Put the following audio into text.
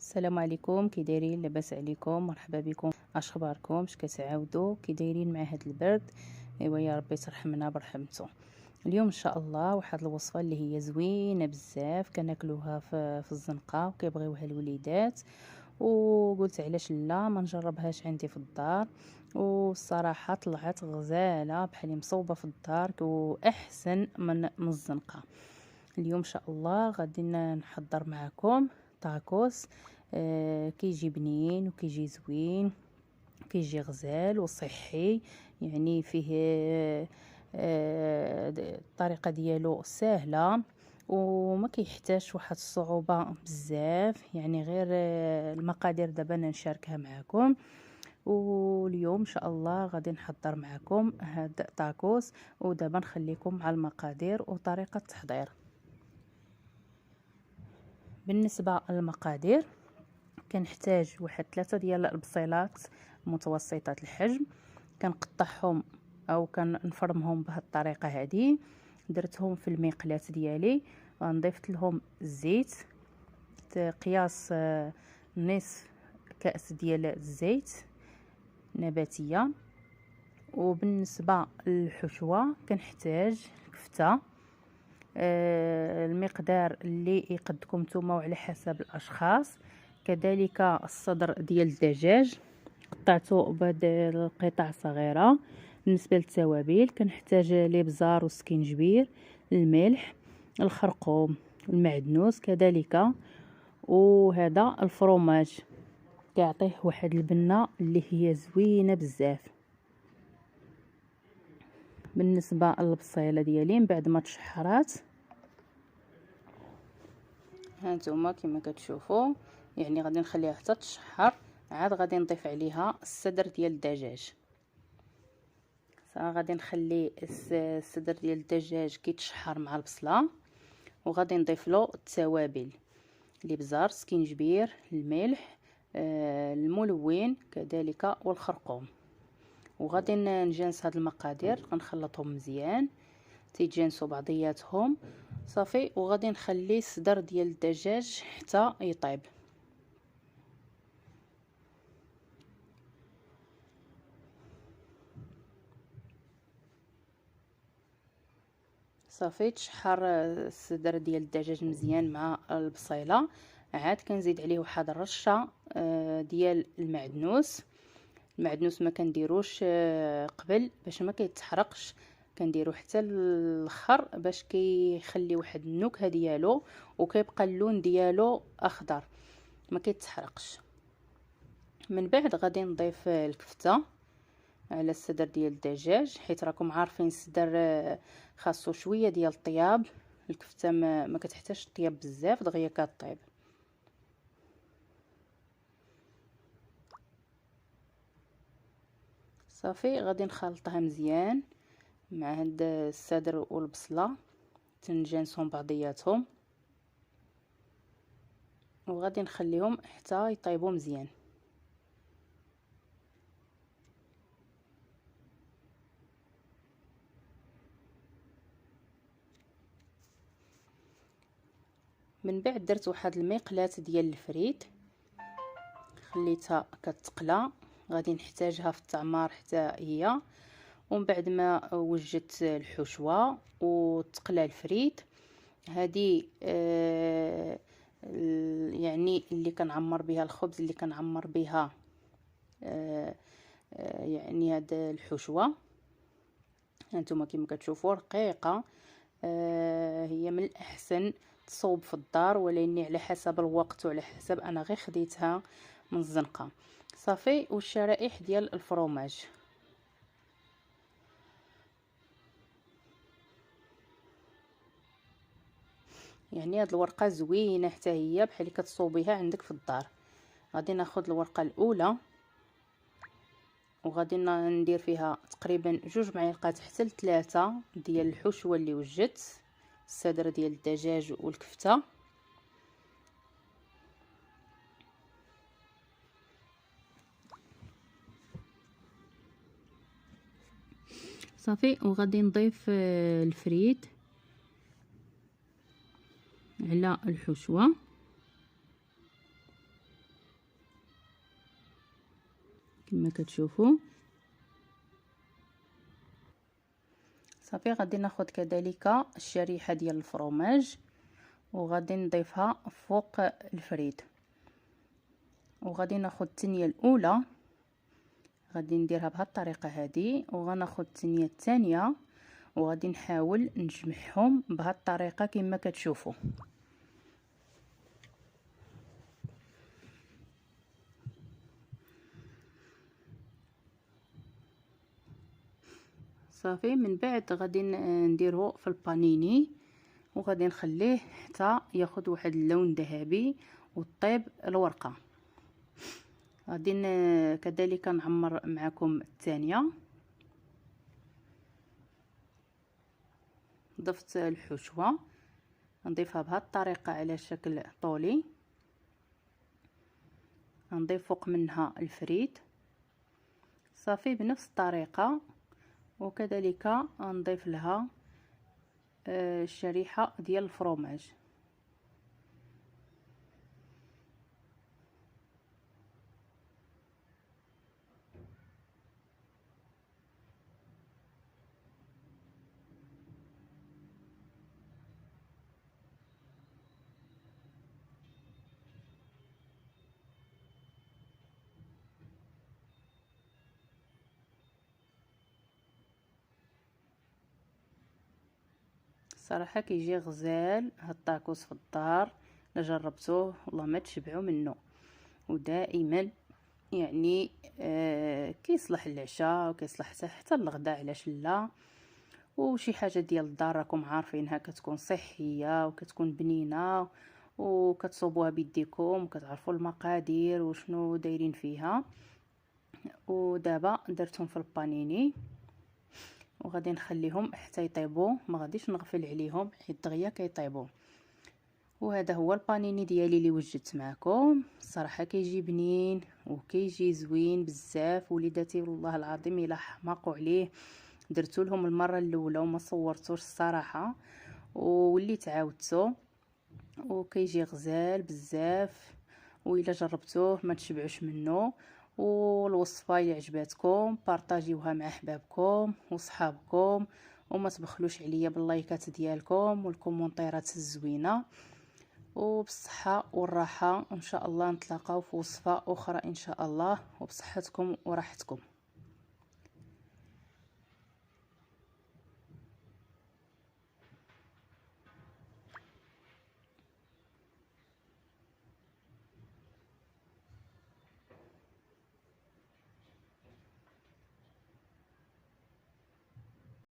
السلام عليكم، كي دايرين؟ لاباس عليكم؟ مرحبا بكم. اش اخباركم؟ اش كتعاودوا؟ كي دايرين مع هاد البرد؟ ايوا يا ربي ترحمنا برحمته. اليوم ان شاء الله واحد الوصفه اللي هي زوينه بزاف، كناكلوها في الزنقه وكيبغيوها الوليدات، وقلت علاش لا ما نجربهاش عندي في الدار. والصراحه طلعت غزاله بحال مصوبه في الدار واحسن من الزنقه. اليوم ان شاء الله غادي نحضر معكم طاكوس. كيجي بنين وكيجي زوين، كيجي غزال وصحي، يعني فيه الطريقه ديالو سهله وما كيحتاجش واحد الصعوبه بزاف، يعني غير المقادير دابا انا نشاركها معكم. واليوم ان شاء الله غادي نحضر معكم هاد الطاكوس، ودابا نخليكم مع المقادير وطريقه التحضير. بالنسبه للمقادير كنحتاج واحد 3 ديال البصيلات متوسطات الحجم، كنقطعهم او كنفرمهم بهذه الطريقه هذه. درتهم في المقلاة ديالي، غنضيف لهم الزيت قياس نصف كأس ديال الزيت نباتيه. وبالنسبه للحشوه كنحتاج كفته، المقدار اللي يقدكم نتوما وعلى حسب الاشخاص. كذلك الصدر ديال الدجاج قطعته بهاد القطع صغيره. بالنسبه للتوابل كنحتاج الابزار والسكينجبير، الملح، الخرقوم، المعدنوس كذلك، وهذا الفرomاج كيعطيه واحد البنه اللي هي زوينه بزاف. بالنسبه للبصيله ديالي من بعد ما تشحرات هانتوما كما كتشوفوا، يعني غادي نخليها حتى تشحر، عاد غادي نضيف عليها الصدر ديال الدجاج. غادي نخلي الصدر ديال الدجاج كيتشحر مع البصله، وغادي نضيف له التوابل، الابزار، سكينجبير، الملح، الملون كذلك والخرقوم. وغادي نجانس هاد المقادير، غنخلطهم مزيان تيتجانسوا بعضياتهم صافي. وغادي نخلي الصدر ديال الدجاج حتى يطيب صافي. تشحر الصدر ديال الدجاج مزيان مع البصيله، عاد كنزيد عليه واحد الرشه ديال المعدنوس. المعدنوس ما كنديروش قبل باش ما كيتحرقش، كنديرو حتى الاخر باش كيخلي واحد النكهه ديالو وكيبقى اللون ديالو اخضر ما كيتحرقش. من بعد غادي نضيف الكفته على الصدر ديال الدجاج، حيت راكم عارفين الصدر خاصو شويه ديال الطياب، الكفته ما كتحتاجش طياب بزاف، دغيا كطيب. صافي غادي نخلطها مزيان مع هاد الصدر والبصله تنجانسهم بعضياتهم، وغادي نخليهم حتى يطيبوا مزيان. من بعد درت واحد المقلاة ديال الفريت، خليتها كتقلى، غادي نحتاجها في التعمار حتى هي. ومن بعد ما وجدت الحشوه وتقلى الفريت هذه يعني اللي كنعمر بها الخبز، اللي كنعمر بها يعني هاد الحشوه هانتوما كما كتشوفوا رقيقه. هي من الاحسن تصوب في الدار، ولكن على حسب الوقت وعلى حسب انا غير خديتها من الزنقه صافي. والشرائح ديال الفرomاج، يعني هاد الورقه زوينه حتى هي بحال اللي كتصوبيها عندك في الدار. غادي ناخذ الورقه الاولى وغادي ندير فيها تقريبا 2 معالق حتى ل3 ديال الحشوه اللي وجدت، الصدر ديال الدجاج والكفته صافي. وغادي نضيف الفريت على الحشوه كما كتشوفوا. صافي غادي ناخذ كذلك الشريحه ديال الفرomاج وغادي نضيفها فوق الفريد، وغادي ناخذ الثانيه الاولى غادي نديرها بهذه الطريقه هذه، وغناخذ الثانيه الثانيه وغادي نحاول نجمعهم بهذه الطريقه كما كتشوفوا. صافي من بعد غادي نديرو في البانيني وغادي نخليه حتى ياخذ واحد اللون ذهبي وطيب الورقه. غادي كذلك نعمر معكم الثانيه. ضفت الحشوه نضيفها بهذه الطريقه على شكل طولي، نضيف فوق منها الفريد صافي بنفس الطريقه، وكذلك نضيف لها الشريحه ديال الفرomاج. صراحه كيجي غزال هاد الطاكوس في الدار، الا جربتوه والله ما تشبعوا منه، ودائما يعني كيصلح للعشاء وكيصلح حتى الغداء علاش لا. وشي حاجه ديال الدار راكم عارفينها كتكون صحيه وكتكون بنينه وكتصوبوها بيديكم وكتعرفوا المقادير وشنو دايرين فيها. ودابا درتهم في البانيني وغادي نخليهم حتى يطيبوا، ما غاديش نغفل عليهم حيت دغيا كيطيبوا. وهذا هو البانيني ديالي اللي وجدت معكم. الصراحه كيجي بنين وكيجي زوين بزاف. وليداتي والله العظيم الا حماقوا عليه، درتو لهم المره الاولى وما صورتوش الصراحه، وليت عاودته وكيجي غزال بزاف. والا جربتوه ما تشبعوش منه. والوصفه اللي عجباتكم بارطاجيوها مع احبابكم وصحابكم، وما تبخلوش عليا باللايكات ديالكم والكومونتيرات الزوينه. وبالصحه والراحه ان شاء الله نتلاقاو في وصفه اخرى ان شاء الله، وبصحتكم وراحتكم.